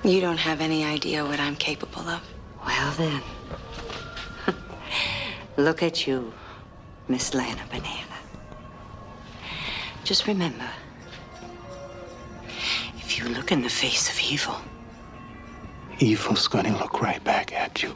You don't have any idea what I'm capable of. Well then, look at you, Miss Lana Banana. Just remember, if you look in the face of evil, evil's gonna look right back at you.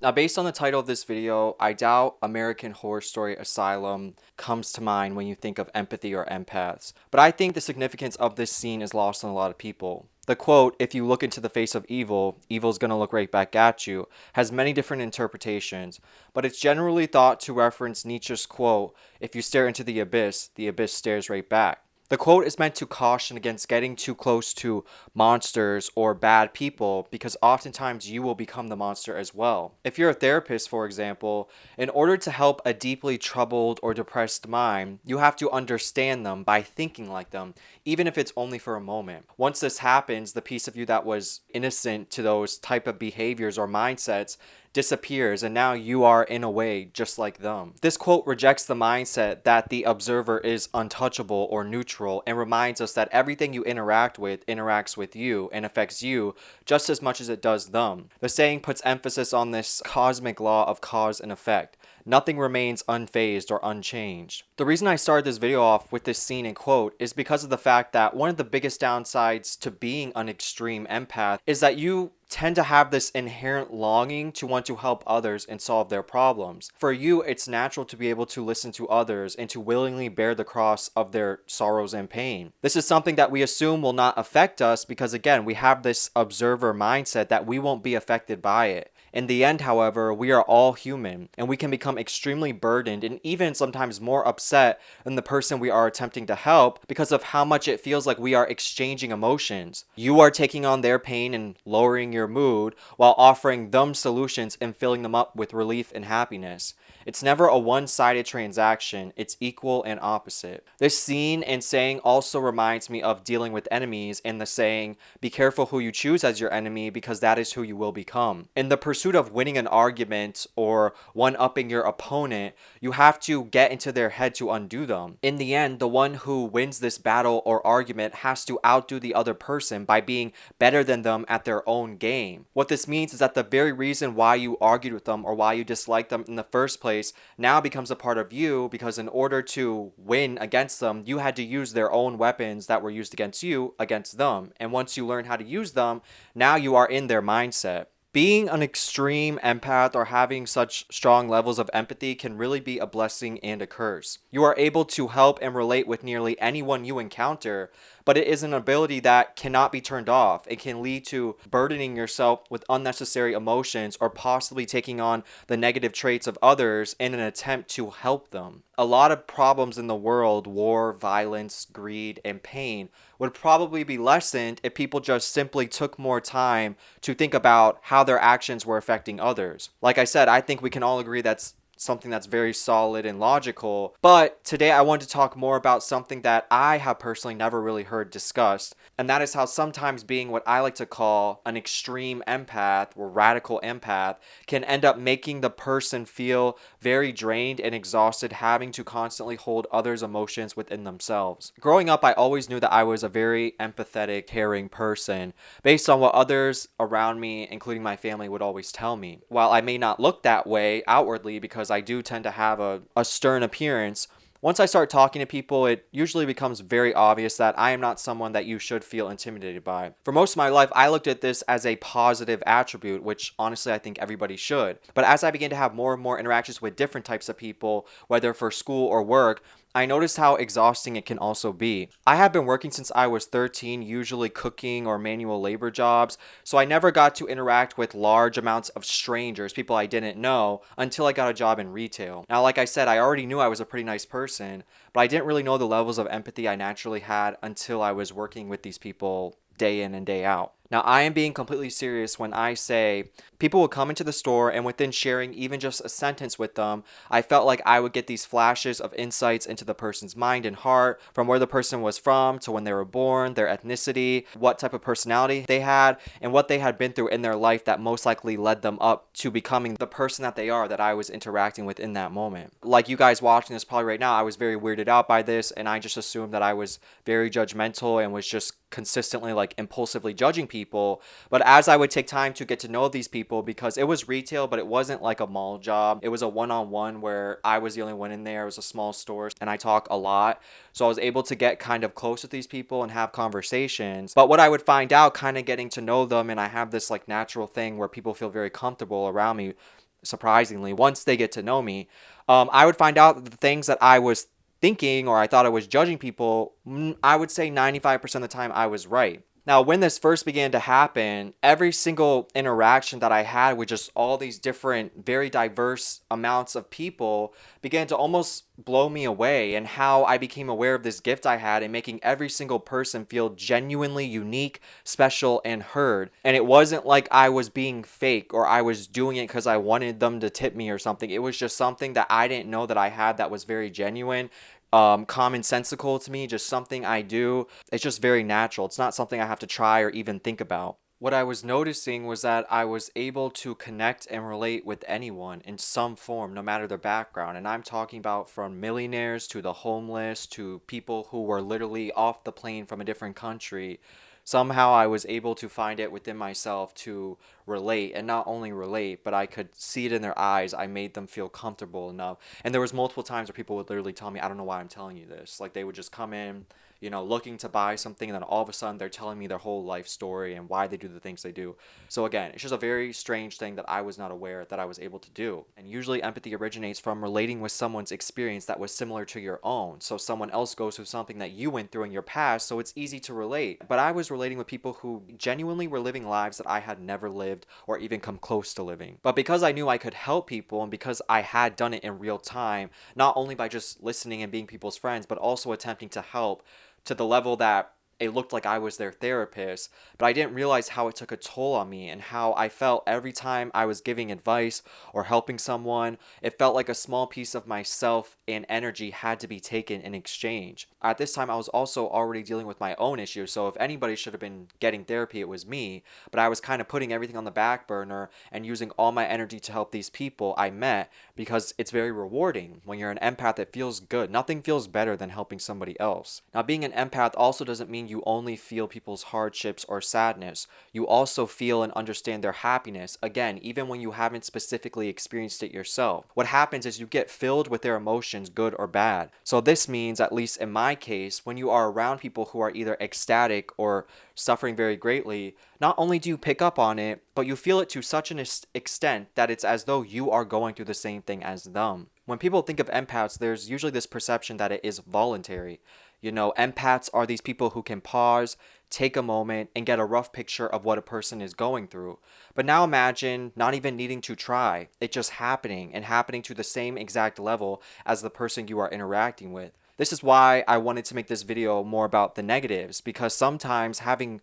Now, based on the title of this video, I doubt American Horror Story Asylum comes to mind when you think of empathy or empaths. But I think the significance of this scene is lost on a lot of people. The quote, "If you look into the face of evil, evil's gonna look right back at you," has many different interpretations, but it's generally thought to reference Nietzsche's quote, "If you stare into the abyss stares right back." The quote is meant to caution against getting too close to monsters or bad people, because oftentimes you will become the monster as well. If you're a therapist, for example, in order to help a deeply troubled or depressed mind, you have to understand them by thinking like them, even if it's only for a moment. Once this happens, the piece of you that was innocent to those type of behaviors or mindsets disappears, and now you are in a way just like them. This quote rejects the mindset that the observer is untouchable or neutral, and reminds us that everything you interact with interacts with you and affects you just as much as it does them. The saying puts emphasis on this cosmic law of cause and effect. Nothing remains unfazed or unchanged. The reason I started this video off with this scene and quote is because of the fact that one of the biggest downsides to being an extreme empath is that you tend to have this inherent longing to want to help others and solve their problems. For you, it's natural to be able to listen to others and to willingly bear the cross of their sorrows and pain. This is something that we assume will not affect us because, again, we have this observer mindset that we won't be affected by it. In the end, however, we are all human, and we can become extremely burdened and even sometimes more upset than the person we are attempting to help because of how much it feels like we are exchanging emotions. You are taking on their pain and lowering your mood while offering them solutions and filling them up with relief and happiness. It's never a one-sided transaction, it's equal and opposite. This scene and saying also reminds me of dealing with enemies and the saying, "Be careful who you choose as your enemy because that is who you will become." In the pursuit of winning an argument or one-upping your opponent, you have to get into their head to undo them. In the end, the one who wins this battle or argument has to outdo the other person by being better than them at their own game. What this means is that the very reason why you argued with them or why you disliked them in the first place now becomes a part of you, because in order to win against them, you had to use their own weapons that were used against you against them. And once you learn how to use them, now you are in their mindset. Being an extreme empath or having such strong levels of empathy can really be a blessing and a curse. You are able to help and relate with nearly anyone you encounter, but it is an ability that cannot be turned off. It can lead to burdening yourself with unnecessary emotions or possibly taking on the negative traits of others in an attempt to help them. A lot of problems in the world, war, violence, greed, and pain, would probably be lessened if people just simply took more time to think about how their actions were affecting others. Like I said, I think we can all agree that's something that's very solid and logical, but today I want to talk more about something that I have personally never really heard discussed, and that is how sometimes being what I like to call an extreme empath or radical empath can end up making the person feel very drained and exhausted, having to constantly hold others' emotions within themselves. Growing up, I always knew that I was a very empathetic, caring person based on what others around me, including my family, would always tell me. While I may not look that way outwardly because I do tend to have a stern appearance, once I start talking to people, it usually becomes very obvious that I am not someone that you should feel intimidated by. For most of my life, I looked at this as a positive attribute, which honestly I think everybody should. But as I began to have more and more interactions with different types of people, whether for school or work, I noticed how exhausting it can also be. I have been working since I was 13, usually cooking or manual labor jobs, so I never got to interact with large amounts of strangers, people I didn't know, until I got a job in retail. Now, like I said, I already knew I was a pretty nice person, but I didn't really know the levels of empathy I naturally had until I was working with these people day in and day out. Now, I am being completely serious when I say people would come into the store, and within sharing even just a sentence with them, I felt like I would get these flashes of insights into the person's mind and heart, from where the person was from to when they were born, their ethnicity, what type of personality they had, and what they had been through in their life that most likely led them up to becoming the person that they are that I was interacting with in that moment. Like you guys watching this probably right now, I was very weirded out by this, and I just assumed that I was very judgmental and was just consistently like impulsively judging people. But as I would take time to get to know these people, because it was retail, but it wasn't like a mall job, it was a one-on-one where I was the only one in there. It was a small store and I talk a lot, so I was able to get kind of close with these people and have conversations. But what I would find out kind of getting to know them, and I have this like natural thing where people feel very comfortable around me, surprisingly, once they get to know me, I would find out that the things that I was thinking or I thought I was judging people, I would say 95% of the time I was right. Now, when this first began to happen, every single interaction that I had with just all these different, very diverse amounts of people began to almost blow me away, and how I became aware of this gift I had in making every single person feel genuinely unique, special, and heard. And it wasn't like I was being fake or I was doing it because I wanted them to tip me or something. It was just something that I didn't know that I had that was very genuine, commonsensical to me, just something I do. It's just very natural. It's not something I have to try or even think about. What I was noticing was that I was able to connect and relate with anyone in some form, no matter their background. And I'm talking about from millionaires to the homeless to people who were literally off the plane from a different country. Somehow I was able to find it within myself to relate, and not only relate, but I could see it in their eyes. I made them feel comfortable enough. And there was multiple times where people would literally tell me, I don't know why I'm telling you this. Like they would just come in, looking to buy something, and then all of a sudden they're telling me their whole life story and why they do the things they do. So again, it's just a very strange thing that I was not aware that I was able to do. And usually empathy originates from relating with someone's experience that was similar to your own. So someone else goes through something that you went through in your past, so it's easy to relate. But I was relating with people who genuinely were living lives that I had never lived or even come close to living. But because I knew I could help people, and because I had done it in real time, not only by just listening and being people's friends, but also attempting to help, to the level that it looked like I was their therapist, but I didn't realize how it took a toll on me and how I felt every time I was giving advice or helping someone. It felt like a small piece of myself and energy had to be taken in exchange. At this time, I was also already dealing with my own issues, so if anybody should have been getting therapy, it was me, but I was kind of putting everything on the back burner and using all my energy to help these people I met, because it's very rewarding. When you're an empath, it feels good. Nothing feels better than helping somebody else. Now, being an empath also doesn't mean you only feel people's hardships or sadness. You also feel and understand their happiness, again, even when you haven't specifically experienced it yourself. What happens is you get filled with their emotions, good or bad. So this means, at least in my case, when you are around people who are either ecstatic or suffering very greatly, not only do you pick up on it, but you feel it to such an extent that it's as though you are going through the same thing as them. When people think of empaths, there's usually this perception that it is voluntary. Empaths are these people who can pause, take a moment, and get a rough picture of what a person is going through. But now imagine not even needing to try, it just happening, and happening to the same exact level as the person you are interacting with. This is why I wanted to make this video more about the negatives, because sometimes having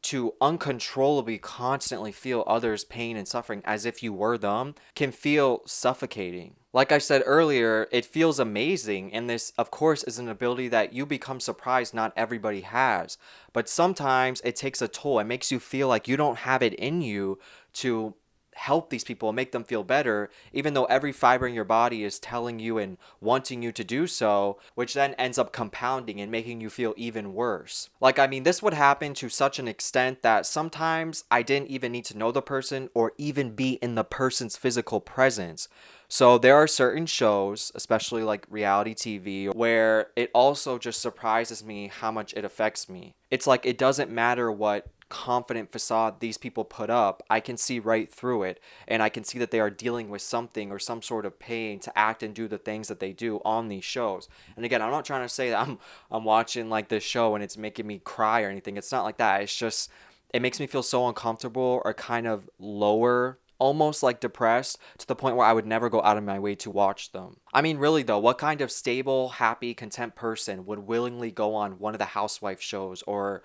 to uncontrollably constantly feel others' pain and suffering as if you were them can feel suffocating. Like I said earlier, it feels amazing, and this, of course, is an ability that you become surprised not everybody has. But sometimes it takes a toll. It makes you feel like you don't have it in you to help these people and make them feel better, even though every fiber in your body is telling you and wanting you to do so, which then ends up compounding and making you feel even worse. This would happen to such an extent that sometimes I didn't even need to know the person or even be in the person's physical presence. So there are certain shows, especially like reality TV, where it also just surprises me how much it affects me. It's like it doesn't matter what confident facade these people put up, I can see right through it, and I can see that they are dealing with something or some sort of pain to act and do the things that they do on these shows. And again, I'm not trying to say that I'm watching like this show and it's making me cry or anything. It's not like that. It's just, it makes me feel so uncomfortable or kind of lower, almost like depressed, to the point where I would never go out of my way to watch them. I mean, really though, what kind of stable, happy, content person would willingly go on one of the housewife shows or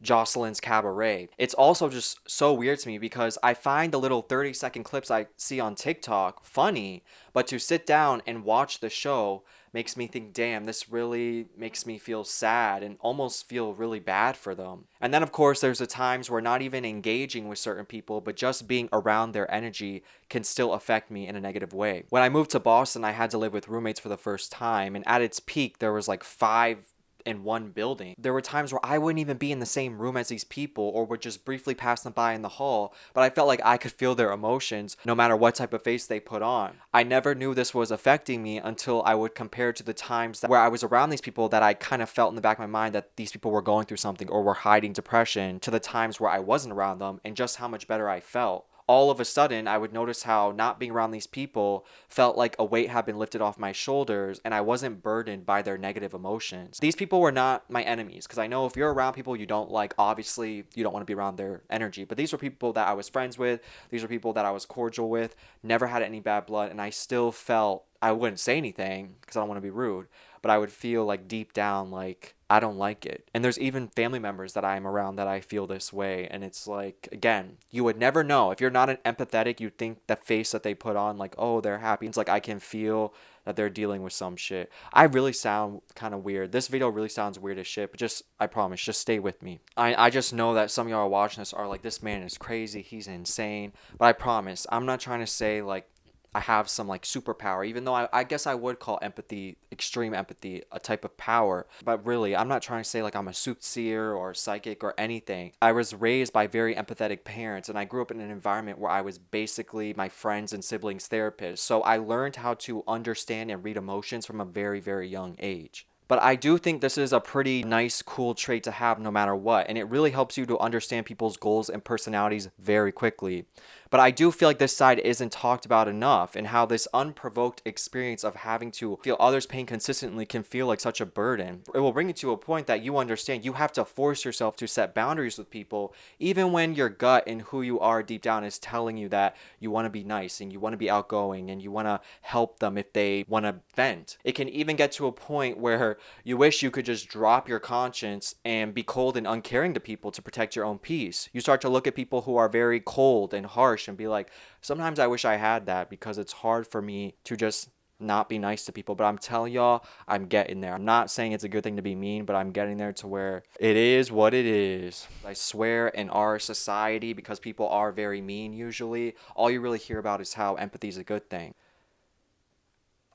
Jocelyn's Cabaret. It's also just so weird to me because I find the little 30-second clips I see on TikTok funny, but to sit down and watch the show makes me think, damn, this really makes me feel sad and almost feel really bad for them. And then, of course, there's the times where not even engaging with certain people, but just being around their energy can still affect me in a negative way. When I moved to Boston, I had to live with roommates for the first time, and at its peak, there was like 5 in one building. There were times where I wouldn't even be in the same room as these people or would just briefly pass them by in the hall, but I felt like I could feel their emotions no matter what type of face they put on. I never knew this was affecting me until I would compare to the times where I was around these people that I kind of felt in the back of my mind that these people were going through something or were hiding depression, to the times where I wasn't around them and just how much better I felt. All of a sudden, I would notice how not being around these people felt like a weight had been lifted off my shoulders and I wasn't burdened by their negative emotions. These people were not my enemies, because I know if you're around people you don't like, obviously you don't want to be around their energy. But these were people that I was friends with, these were people that I was cordial with, never had any bad blood, and I still felt, I wouldn't say anything because I don't want to be rude, but I would feel like deep down like I don't like it. And there's even family members that I'm around that I feel this way. And it's like, again, you would never know. If you're not an empathetic, you'd think the face that they put on, like, oh, they're happy. It's like I can feel that they're dealing with some shit. I really sound kind of weird. This video really sounds weird as shit, but just, I promise, just stay with me. I just know that some of y'all are watching this are like, this man is crazy, he's insane. But I promise, I'm not trying to say like I have some like superpower, even though I guess I would call empathy, extreme empathy, a type of power. But really, I'm not trying to say like I'm a soothsayer or psychic or anything. I was raised by very empathetic parents, and I grew up in an environment where I was basically my friends and siblings' therapist. So I learned how to understand and read emotions from a very, very young age. But I do think this is a pretty nice, cool trait to have no matter what, and it really helps you to understand people's goals and personalities very quickly. But I do feel like this side isn't talked about enough, and how this unprovoked experience of having to feel others' pain consistently can feel like such a burden. It will bring you to a point that you understand you have to force yourself to set boundaries with people, even when your gut and who you are deep down is telling you that you want to be nice and you want to be outgoing and you want to help them if they want to vent. It can even get to a point where you wish you could just drop your conscience and be cold and uncaring to people to protect your own peace. You start to look at people who are very cold and harsh and be like, sometimes I wish I had that, because it's hard for me to just not be nice to people. But I'm telling y'all, I'm getting there. I'm not saying it's a good thing to be mean, but I'm getting there to where it is what it is. I swear, in our society, because people are very mean usually, all you really hear about is how empathy is a good thing.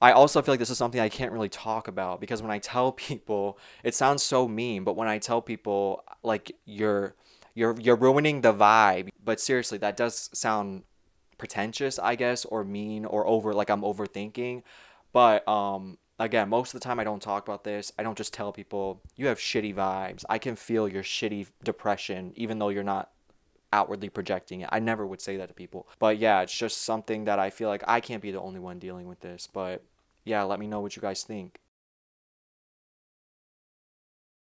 I also feel like this is something I can't really talk about, because when I tell people, it sounds so mean, but when I tell people like you're ruining the vibe, but seriously, that does sound pretentious, I guess, or mean, or over, like I'm overthinking. But again, most of the time I don't talk about this. I don't just tell people you have shitty vibes. I can feel your shitty depression even though you're not outwardly projecting it. I never would say that to people. But yeah, it's just something that I feel like I can't be the only one dealing with this. But yeah, let me know what you guys think.